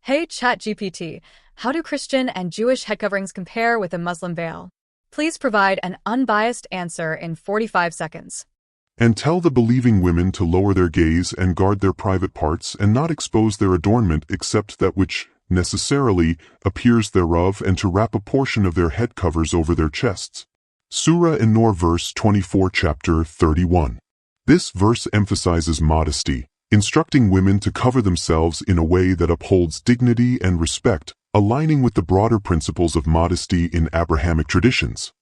Hey ChatGPT, how do Christian and Jewish head coverings compare with a Muslim veil? Please provide an unbiased answer in 45 seconds. And tell the believing women to lower their gaze and guard their private parts and not expose their adornment except that which necessarily appears thereof, and to wrap a portion of their head covers over their chests. Surah An-Nur verse 24 chapter 31. This verse emphasizes modesty, instructing women to cover themselves in a way that upholds dignity and respect, aligning with the broader principles of modesty in Abrahamic traditions.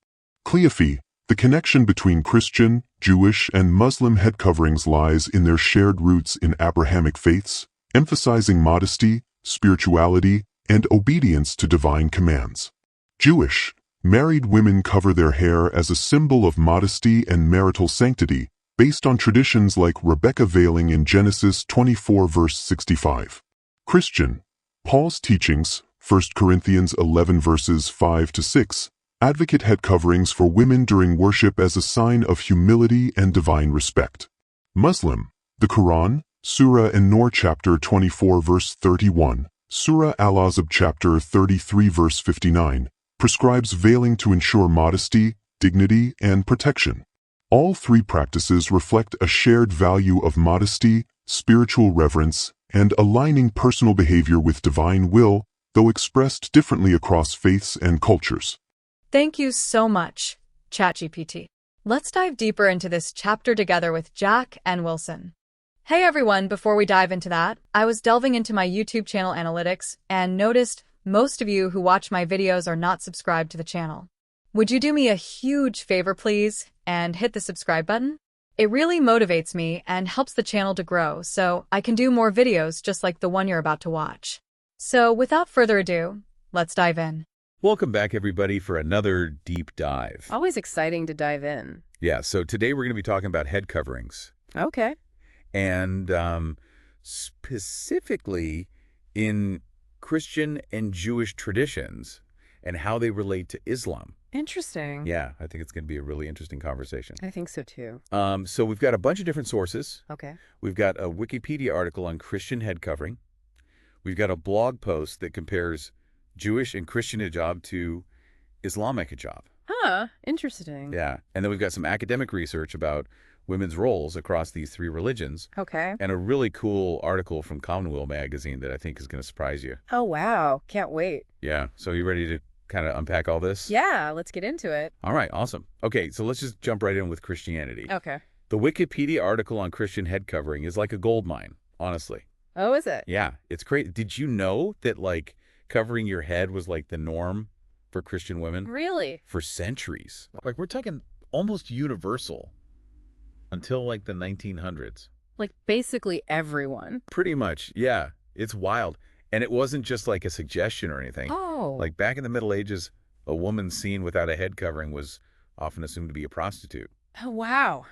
Cleophy, the connection between Christian, Jewish, and Muslim head coverings lies in their shared roots in Abrahamic faiths, emphasizing modesty, spirituality, and obedience to divine commands. Jewish, married women cover their hair as a symbol of modesty and marital sanctity, based on traditions like Rebecca veiling in Genesis 24 verse 65. Christian, Paul's teachings, 1 Corinthians 11 verses 5 to 6, advocate head coverings for women during worship as a sign of humility and divine respect. Muslim, the Quran, Surah An-Nur chapter 24 verse 31, Surah Al-Ahzab chapter 33 verse 59, prescribes veiling to ensure modesty, dignity, and protection. All three practices reflect a shared value of modesty, spiritual reverence, and aligning personal behavior with divine will, though expressed differently across faiths and cultures. Thank you so much, ChatGPT. Let's dive deeper into this chapter together with Jack and Wilson. Hey everyone, before we dive into that, I was delving into my YouTube channel analytics and noticed most of you who watch my videos are not subscribed to the channel. Would you do me a huge favor, please, and hit the subscribe button? It really motivates me and helps the channel to grow so I can do more videos just like the one you're about to watch. So without further ado, let's dive in. Welcome back, everybody, for another deep dive. Always exciting to dive in. Yeah, so today we're going to be talking about head coverings. Okay. And specifically in Christian and Jewish traditions and how they relate to Islam. Interesting. Yeah, I think it's going to be a really interesting conversation. I think so too. So we've got a bunch of different sources. Okay. We've got a Wikipedia article on Christian head covering. We've got a blog post that compares Jewish and Christian hijab to Islamic hijab. Huh, interesting. Yeah, and then we've got some academic research about women's roles across these three religions. Okay. And a really cool article from Commonwealth magazine that I think is going to surprise you. Oh, wow. Can't wait. Yeah, so you ready to kind of unpack all this? Yeah, let's get into it. All right, awesome. Okay, so let's just jump right in with Christianity. Okay. The Wikipedia article on Christian head covering is like a gold mine, honestly. Oh, is it? Yeah, it's great. Did you know that, like, covering your head was, like, the norm for Christian women? Really? For centuries. Like, we're talking almost universal until, like, the 1900s. Like, basically everyone. Pretty much, yeah. It's wild. And it wasn't just, like, a suggestion or anything. Oh. Like, back in the Middle Ages, a woman seen without a head covering was often assumed to be a prostitute. Oh, wow.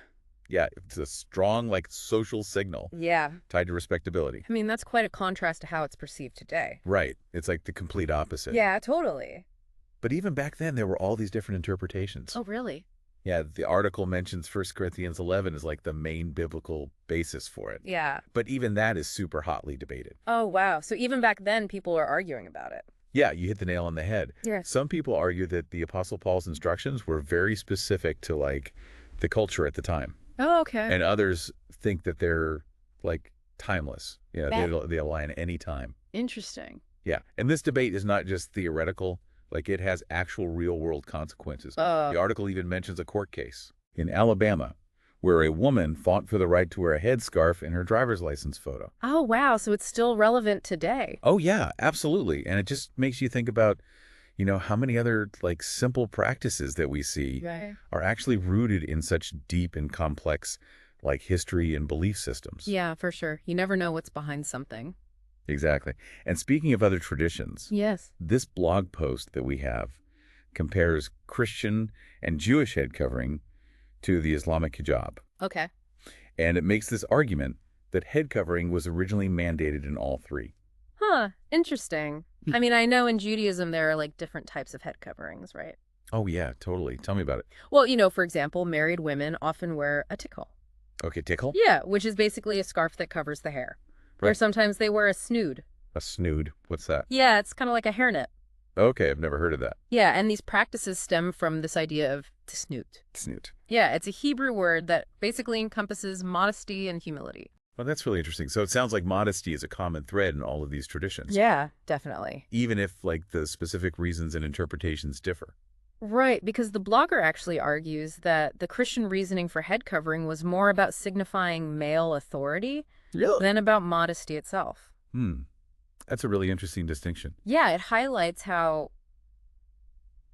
Yeah, it's a strong, like, social signal Yeah. tied to respectability. I mean, that's quite a contrast to how it's perceived today. Right. It's like the complete opposite. Yeah, totally. But even back then, there were all these different interpretations. Oh, really? Yeah, the article mentions 1 Corinthians 11 as like the main biblical basis for it. Yeah. But even that is super hotly debated. Oh, wow. So even back then, people were arguing about it. Yeah, you hit the nail on the head. Yes. Some people argue that the Apostle Paul's instructions were very specific to, like, the culture at the time. Oh, okay. And others think that they're, like, timeless. You know, they align any time. Interesting. Yeah. And this debate is not just theoretical. Like, it has actual real-world consequences. The article even mentions a court case in Alabama where a woman fought for the right to wear a headscarf in her driver's license photo. Oh, wow. So it's still relevant today. Oh, yeah, absolutely. And it just makes you think about, you know, how many other, like, simple practices that we see are actually rooted in such deep and complex, like, history and belief systems. Yeah, for sure. You never know what's behind something. Exactly. And speaking of other traditions, Yes. this blog post that we have compares Christian and Jewish head covering to the Islamic hijab. Okay. And it makes this argument that head covering was originally mandated in all three. Huh. Interesting. I mean, I know in Judaism there are like different types of head coverings, right? Oh, yeah, totally. Tell me about it. Well, you know, for example, married women often wear a tickle. Okay, tickle? Yeah, which is basically a scarf that covers the hair. Or Right. sometimes they wear a snood, A snood. What's that? Yeah, it's kind of like a hairnet. Okay, I've never heard of that. Yeah, and these practices stem from this idea of tsnoot. Snoot. Yeah, it's a Hebrew word that basically encompasses modesty and humility. Well, that's really interesting. So it sounds like modesty is a common thread in all of these traditions. Yeah, definitely. Even if, like, the specific reasons and interpretations differ. Right, because the blogger actually argues that the Christian reasoning for head covering was more about signifying male authority than about modesty itself. That's a really interesting distinction. Yeah, it highlights how,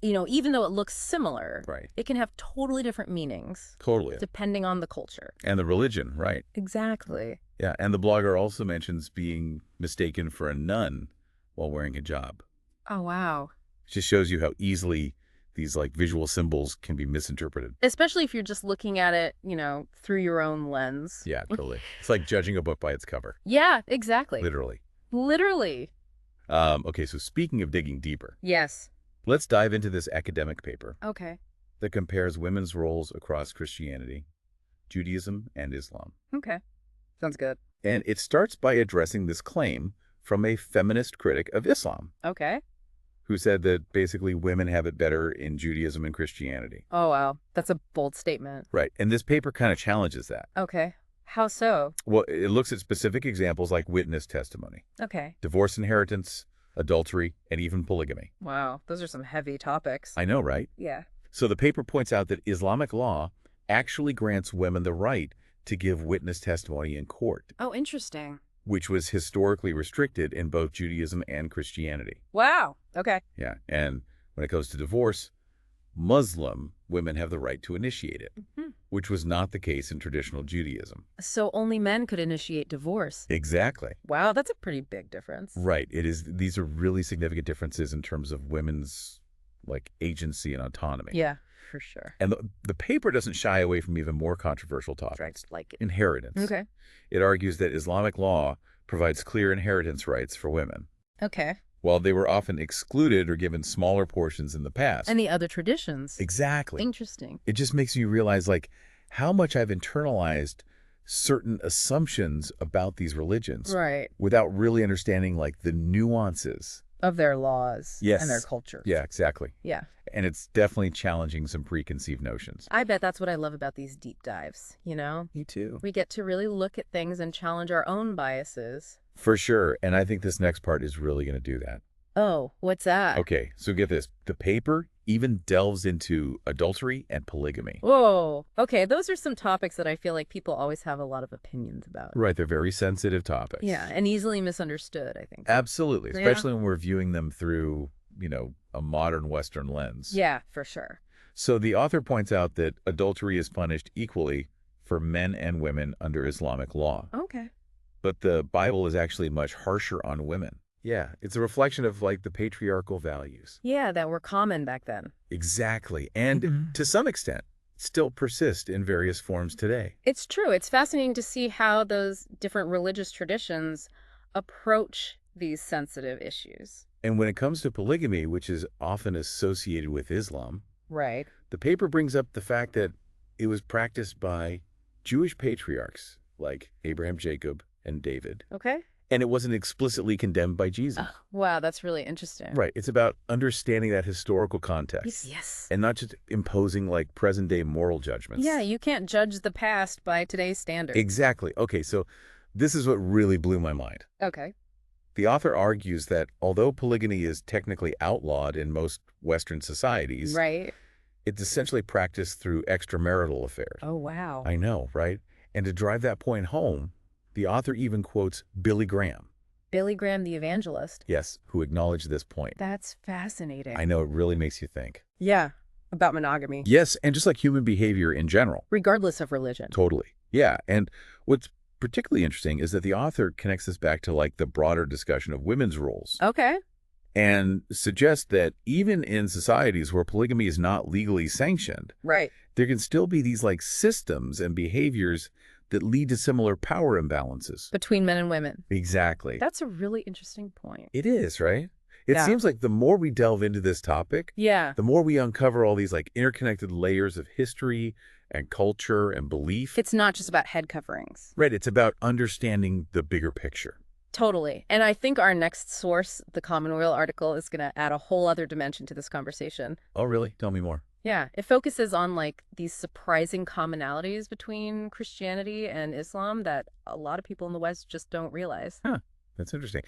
even though it looks similar, Right. it can have totally different meanings. Totally. Depending on the culture. And the religion, right. Exactly. Yeah, and the blogger also mentions being mistaken for a nun while wearing hijab. Oh, wow. It just shows you how easily these, like, visual symbols can be misinterpreted. Especially if you're just looking at it, through your own lens. Yeah, totally. It's like judging a book by its cover. Yeah, exactly. Literally. Literally. Okay, so speaking of digging deeper, Yes. let's dive into this academic paper Okay. that compares women's roles across Christianity, Judaism, and Islam. Okay. Sounds good. And it starts by addressing this claim from a feminist critic of Islam, Okay. who said that basically women have it better in Judaism and Christianity. Oh, wow. That's a bold statement. Right. And this paper kind of challenges that. Okay. How so? Well, it looks at specific examples like witness testimony, Okay. divorce inheritance, adultery, and even polygamy. Wow. Those are some heavy topics. I know, right? Yeah. So the paper points out that Islamic law actually grants women the right to give witness testimony in court, Oh, interesting. which was historically restricted in both Judaism and Christianity. Wow. Okay. Yeah. And when it goes to divorce, Muslim women have the right to initiate it, which was not the case in traditional Judaism. So only men could initiate divorce. Exactly. Wow, that's a pretty big difference. Right. It is. These are really significant differences in terms of women's, like, agency and autonomy. Yeah, for sure. And the paper doesn't shy away from even more controversial topics. Right, like it. Inheritance. Okay. It argues that Islamic law provides clear inheritance rights for women, Okay. while they were often excluded or given smaller portions in the past. And the other traditions. Exactly. Interesting. It just makes you realize, like, how much I've internalized certain assumptions about these religions Right. without really understanding, like, the nuances. Of their laws. Yes. And their culture. Yeah, exactly. Yeah. And it's definitely challenging some preconceived notions. I bet that's what I love about these deep dives, Me too. We get to really look at things and challenge our own biases. For sure. And I think this next part is really going to do that. Oh, what's that? Okay, so get this. The paper even delves into adultery and polygamy. Whoa. Okay, those are some topics that I feel like people always have a lot of opinions about. Right, they're very sensitive topics. Yeah, and easily misunderstood, I think. Absolutely, Yeah. especially when we're viewing them through, a modern Western lens. Yeah, for sure. So the author points out that adultery is punished equally for men and women under Islamic law. Okay. But the Bible is actually much harsher on women. Yeah, it's a reflection of, like, the patriarchal values. Yeah, that were common back then. Exactly. And to some extent, still persist in various forms today. It's true. It's fascinating to see how those different religious traditions approach these sensitive issues. And when it comes to polygamy, which is often associated with Islam, Right. the paper brings up the fact that it was practiced by Jewish patriarchs like Abraham, Jacob, and David. Okay. And it wasn't explicitly condemned by Jesus. Wow, that's really interesting. Right. It's about understanding that historical context. Yes. And not just imposing, like, present-day moral judgments. Yeah, you can't judge the past by today's standards. Exactly. Okay, so this is what really blew my mind. Okay. The author argues that although polygamy is technically outlawed in most Western societies, Right. it's essentially practiced through extramarital affairs. Oh, wow. I know, right? And to drive that point home, the author even quotes Billy Graham. Billy Graham, the evangelist. Yes, who acknowledged this point. That's fascinating. I know, it really makes you think. Yeah, about monogamy. Yes, and just like human behavior in general. Regardless of religion. Totally. Yeah, and what's particularly interesting is that the author connects this back to, like, the broader discussion of women's roles. Okay. And suggests that even in societies where polygamy is not legally sanctioned, Right. there can still be these, like, systems and behaviors that lead to similar power imbalances. Between men and women. Exactly. That's a really interesting point. It is, right? It Yeah. seems like the more we delve into this topic, Yeah. the more we uncover all these, like, interconnected layers of history and culture and belief. It's not just about head coverings. Right. It's about understanding the bigger picture. Totally. And I think our next source, the Commonweal article, is going to add a whole other dimension to this conversation. Oh, really? Tell me more. Yeah, it focuses on like these surprising commonalities between Christianity and Islam that a lot of people in the West just don't realize. Huh. That's interesting.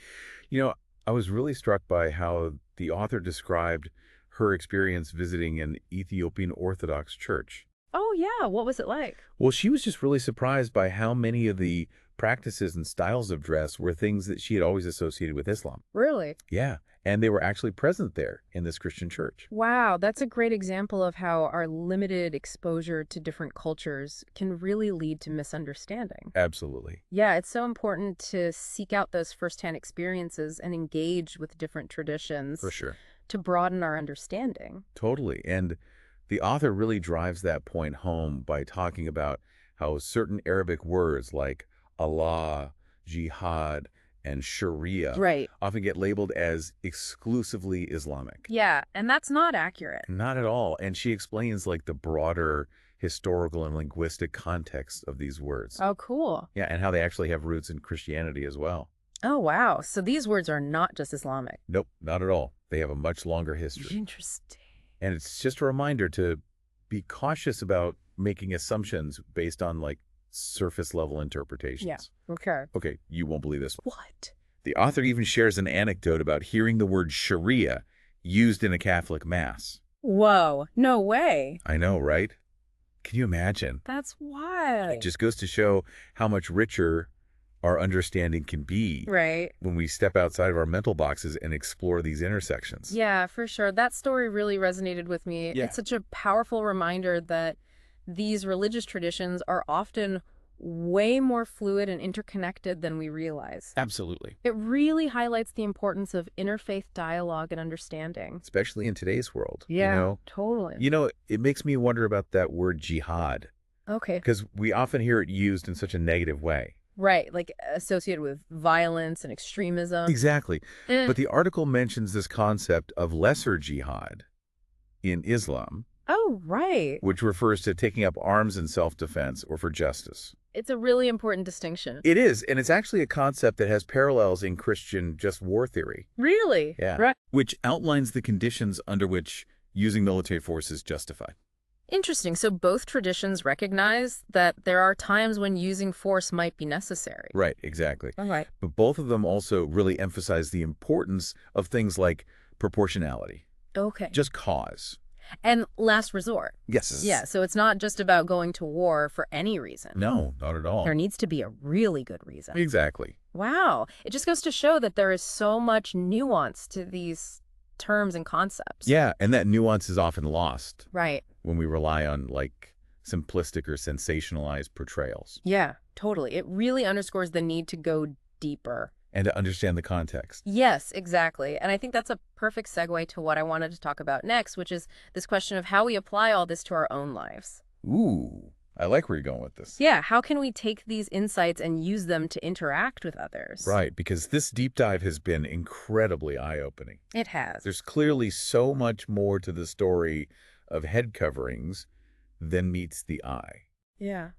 I was really struck by how the author described her experience visiting an Ethiopian Orthodox church. Oh, yeah. What was it like? Well, she was just really surprised by how many of the practices and styles of dress were things that she had always associated with Islam. Really? Yeah, and they were actually present there in this Christian church. Wow, that's a great example of how our limited exposure to different cultures can really lead to misunderstanding. Absolutely. Yeah, it's so important to seek out those firsthand experiences and engage with different traditions For sure. to broaden our understanding. Totally. And the author really drives that point home by talking about how certain Arabic words like Allah, jihad, and Sharia Right. often get labeled as exclusively Islamic. Yeah, and that's not accurate. Not at all. And she explains like the broader historical and linguistic context of these words. Oh, cool. Yeah, and how they actually have roots in Christianity as well. Oh, wow. So these words are not just Islamic. Nope, not at all. They have a much longer history. Interesting. And it's just a reminder to be cautious about making assumptions based on like surface level interpretations. Yeah. Okay. Okay, you won't believe this. What? The author even shares an anecdote about hearing the word Sharia used in a Catholic mass. Whoa. No way. I know, right? Can you imagine? That's wild. It just goes to show how much richer our understanding can be Right. when we step outside of our mental boxes and explore these intersections. Yeah, for sure. That story really resonated with me. Yeah. It's such a powerful reminder that these religious traditions are often way more fluid and interconnected than we realize. Absolutely. It really highlights the importance of interfaith dialogue and understanding. Especially in today's world. Totally. It makes me wonder about that word jihad, Okay. because we often hear it used in such a negative way. Right, like associated with violence and extremism. Exactly. Eh. But the article mentions this concept of lesser jihad in Islam, Oh, right. which refers to taking up arms in self-defense or for justice. It's a really important distinction. It is, and it's actually a concept that has parallels in Christian just war theory. Really? Yeah. Right. Which outlines the conditions under which using military force is justified. Interesting. So both traditions recognize that there are times when using force might be necessary. Right, exactly. All right. But both of them also really emphasize the importance of things like proportionality, Okay. just cause. And last resort. Yes. Yeah, so it's not just about going to war for any reason. No, not at all. There needs to be a really good reason. Exactly. Wow. It just goes to show that there is so much nuance to these terms and concepts. Yeah, and that nuance is often lost Right. when we rely on like simplistic or sensationalized portrayals Yeah, totally. It really underscores the need to go deeper. and to understand the context. Yes, exactly. And I think that's a perfect segue to what I wanted to talk about next, which is this question of how we apply all this to our own lives. Ooh, I like where you're going with this. Yeah, how can we take these insights and use them to interact with others? Right, because this deep dive has been incredibly eye-opening. It has. There's clearly so much more to the story of head coverings than meets the eye. Yeah.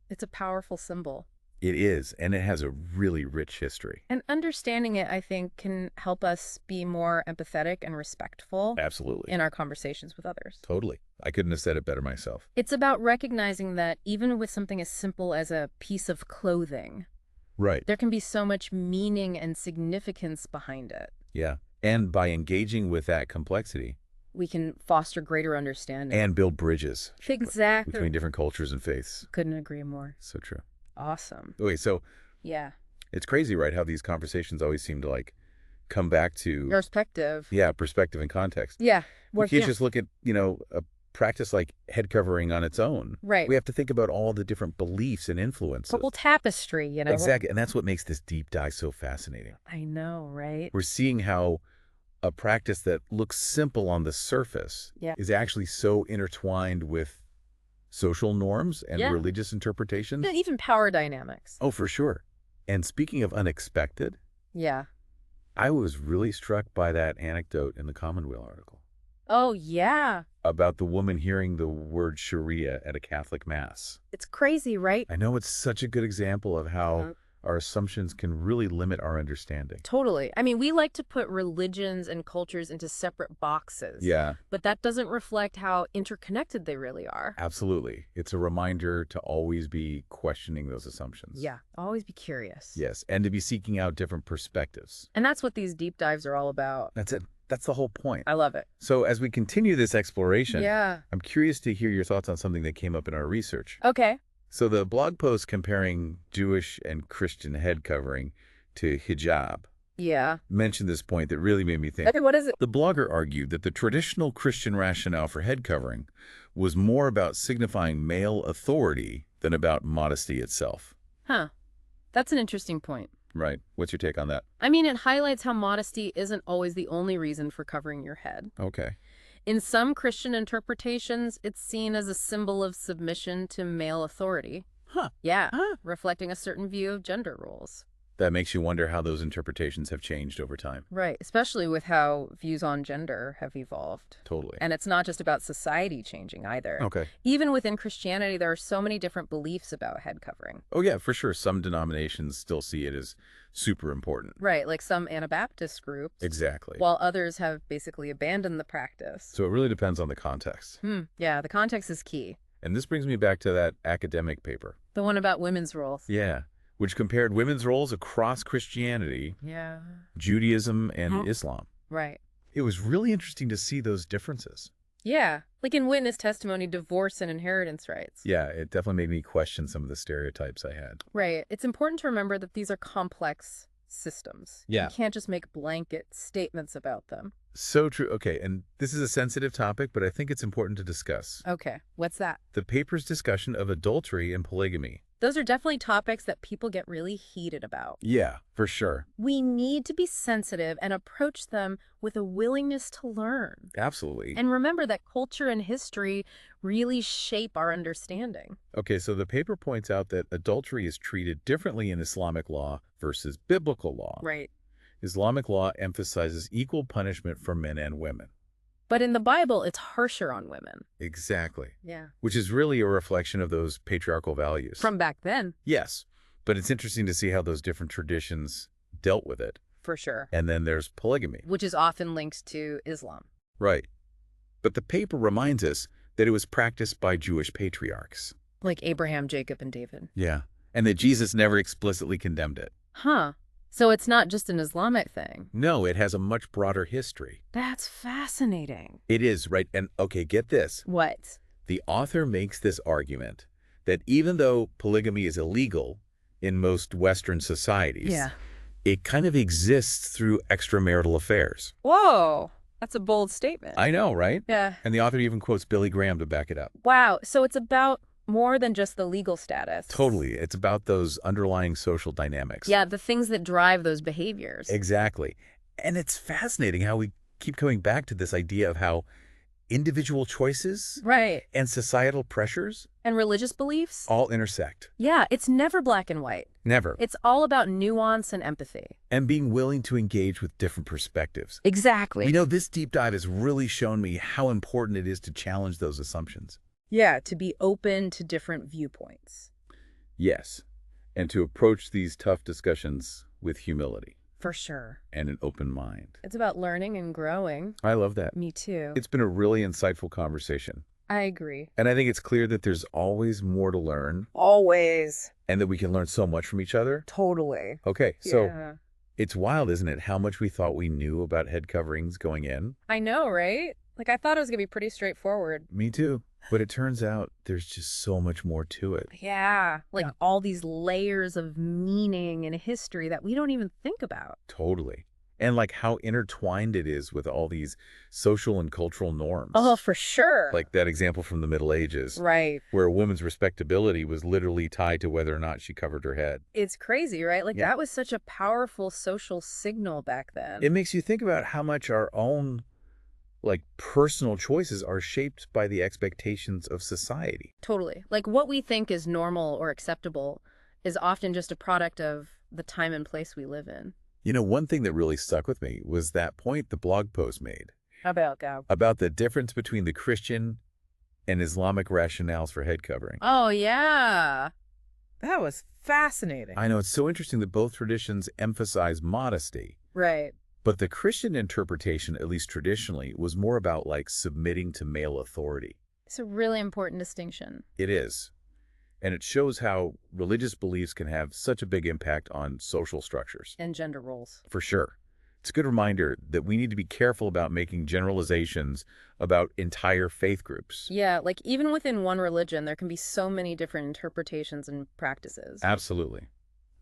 It's a powerful symbol. It is, and it has a really rich history. And understanding it, I think, can help us be more empathetic and respectful Absolutely. in our conversations with others. Totally. I couldn't have said it better myself. It's about recognizing that even with something as simple as a piece of clothing, Right. there can be so much meaning and significance behind it. Yeah. And by engaging with that complexity We can foster greater understanding. and build bridges Exactly. between different cultures and faiths. Couldn't agree more. So true. Awesome. Okay, so Yeah. it's crazy, right, how these conversations always seem to like come back to Perspective. yeah, perspective and context. Yeah. We can't just look at, a practice like head covering on its own. Right. We have to think about all the different beliefs and influences. Purple tapestry, you know? Exactly. And that's what makes this deep dive so fascinating. I know, right? We're seeing how a practice that looks simple on the surface Yeah. is actually so intertwined with social norms and Yeah. religious interpretations. And even power dynamics. Oh, for sure. And speaking of unexpected, Yeah. I was really struck by that anecdote in the Commonweal article Oh, yeah. about the woman hearing the word Sharia at a Catholic mass. It's crazy, right? I know it's such a good example of how Uh-huh. our assumptions can really limit our understanding. Totally. I mean, we like to put religions and cultures into separate boxes. Yeah, But that doesn't reflect how interconnected they really are. absolutely. It's a reminder to always be questioning those assumptions. Yeah, always be curious. Yes, and to be seeking out different perspectives. And that's what these deep dives are all about. That's it. That's the whole point. I love it. So as we continue this exploration, Yeah. I'm curious to hear your thoughts on something that came up in our research. Okay. So the blog post comparing Jewish and Christian head covering to hijab Yeah. mentioned this point that really made me think. Okay, what is it? The blogger argued that the traditional Christian rationale for head covering was more about signifying male authority than about modesty itself. Huh. That's an interesting point. Right. What's your take on that? I mean, it highlights how modesty isn't always the only reason for covering your head. Okay. In some Christian interpretations, it's seen as a symbol of submission to male authority. Huh. Yeah, Huh. reflecting a certain view of gender roles. That makes you wonder how those interpretations have changed over time. Right, especially with how views on gender have evolved. Totally. And it's not just about society changing either. Okay. Even within Christianity, there are so many different beliefs about head covering. Oh, yeah, for sure. Some denominations still see it as super important. Right, like some Anabaptist groups. Exactly. While others have basically abandoned the practice. So it really depends on the context. Yeah, the context is key. And this brings me back to that academic paper. The one about women's roles. Yeah. Which compared women's roles across Christianity, Yeah. Judaism, and Islam. Right. It was really interesting to see those differences. Yeah, like in witness testimony, divorce and inheritance rights. Yeah, it definitely made me question some of the stereotypes I had. Right. It's important to remember that these are complex systems. Yeah. You can't just make blanket statements about them. So true. Okay, and this is a sensitive topic, but I think it's important to discuss. Okay, what's that? The paper's discussion of adultery and polygamy. Those are definitely topics that people get really heated about. Yeah, for sure. We need to be sensitive and approach them with a willingness to learn. Absolutely. And remember that culture and history really shape our understanding. Okay, so the paper points out that adultery is treated differently in Islamic law versus biblical law. Right. Islamic law emphasizes equal punishment for men and women. But in the Bible, it's harsher on women. Exactly. Yeah. Which is really a reflection of those patriarchal values. From back then. Yes, but it's interesting to see how those different traditions dealt with it. For sure. And then there's polygamy. Which is often linked to Islam. Right. But the paper reminds us that it was practiced by Jewish patriarchs. Like Abraham, Jacob, and David. Yeah. And that Jesus never explicitly condemned it. Huh. So it's not just an Islamic thing. No, it has a much broader history. That's fascinating. It is, right? And okay, get this. What? The author makes this argument that even though polygamy is illegal in most Western societies, it kind of exists through extramarital affairs. Whoa. That's a bold statement. I know, right? Yeah. And the author even quotes Billy Graham to back it up. Wow. So it's about more than just the legal status. Totally. It's about those underlying social dynamics. Yeah, the things that drive those behaviors. Exactly. And it's fascinating how we keep coming back to this idea of how individual choices Right. and societal pressures And religious beliefs? all intersect. Yeah, it's never black and white. Never. It's all about nuance and empathy. And being willing to engage with different perspectives. Exactly. You know, this deep dive has really shown me how important it is to challenge those assumptions. Yeah, to be open to different viewpoints. Yes. And to approach these tough discussions with humility For sure. and an open mind. It's about learning and growing. I love that. Me too. It's been a really insightful conversation. I agree. And I think it's clear that there's always more to learn Always. and that we can learn so much from each other. Totally. Okay, so Yeah. it's wild, isn't it, how much we thought we knew about head coverings going in? I know, right? Like, I thought it was going to be pretty straightforward. Me too. But it turns out there's just so much more to it. Yeah. Like all these layers of meaning and history that we don't even think about. Totally. And like how intertwined it is with all these social and cultural norms. Oh, for sure. Like that example from the Middle Ages, Right. where a woman's respectability was literally tied to whether or not she covered her head. It's crazy, right? Like, Yeah. that was such a powerful social signal back then. It makes you think about how much our own personal choices are shaped by the expectations of society. Totally. Like, what we think is normal or acceptable is often just a product of the time and place we live in. You know, one thing that really stuck with me was that point the blog post made How about that? about the difference between the Christian and Islamic rationales for head covering. Oh, yeah. That was fascinating. I know, it's so interesting that both traditions emphasize modesty. Right. But the Christian interpretation, at least traditionally, was more about like submitting to male authority. It's a really important distinction. It is. And it shows how religious beliefs can have such a big impact on social structures. And gender roles. For sure. It's a good reminder that we need to be careful about making generalizations about entire faith groups. Yeah, like even within one religion, there can be so many different interpretations and practices. Absolutely.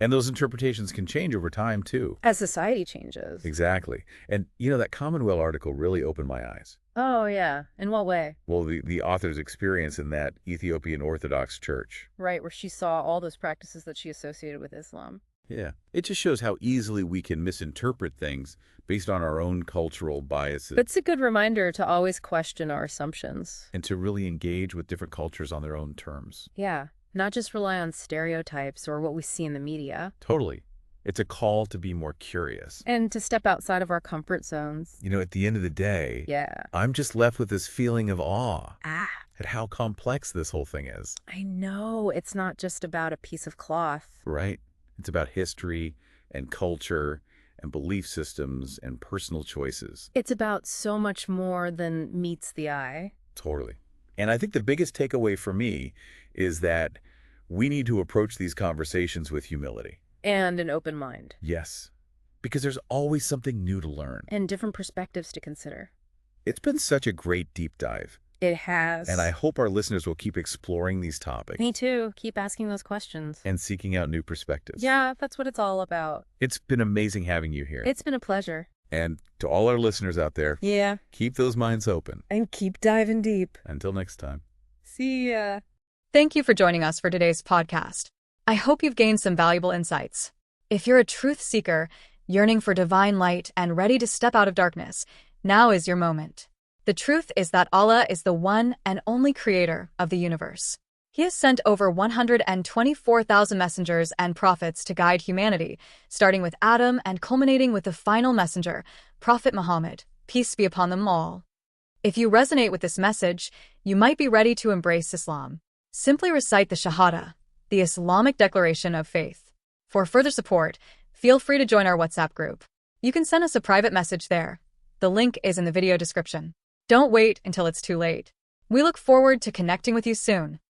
And those interpretations can change over time, too. As society changes. Exactly. And, that Commonwealth article really opened my eyes. Oh, yeah. In what way? Well, the author's experience in that Ethiopian Orthodox church. Right, where she saw all those practices that she associated with Islam. Yeah. It just shows how easily we can misinterpret things based on our own cultural biases. But it's a good reminder to always question our assumptions. And to really engage with different cultures on their own terms. Yeah. Not just rely on stereotypes or what we see in the media. Totally. It's a call to be more curious. And to step outside of our comfort zones. At the end of the day, yeah, I'm just left with this feeling of awe at how complex this whole thing is. I know. It's not just about a piece of cloth. Right? It's about history and culture and belief systems and personal choices. It's about so much more than meets the eye. Totally. And I think the biggest takeaway for me is that we need to approach these conversations with humility. And an open mind. Yes, because there's always something new to learn. And different perspectives to consider. It's been such a great deep dive. It has. And I hope our listeners will keep exploring these topics. Me too. Keep asking those questions. And seeking out new perspectives. Yeah, that's what it's all about. It's been amazing having you here. It's been a pleasure. And to all our listeners out there, yeah, keep those minds open. And keep diving deep. Until next time. See ya. Thank you for joining us for today's podcast. I hope you've gained some valuable insights. If you're a truth seeker, yearning for divine light and ready to step out of darkness, now is your moment. The truth is that Allah is the one and only creator of the universe. He has sent over 124,000 messengers and prophets to guide humanity, starting with Adam and culminating with the final messenger, Prophet Muhammad, peace be upon them all. If you resonate with this message, you might be ready to embrace Islam. Simply recite the Shahada, the Islamic declaration of faith. For further support, feel free to join our WhatsApp group. You can send us a private message there. The link is in the video description. Don't wait until it's too late. We look forward to connecting with you soon.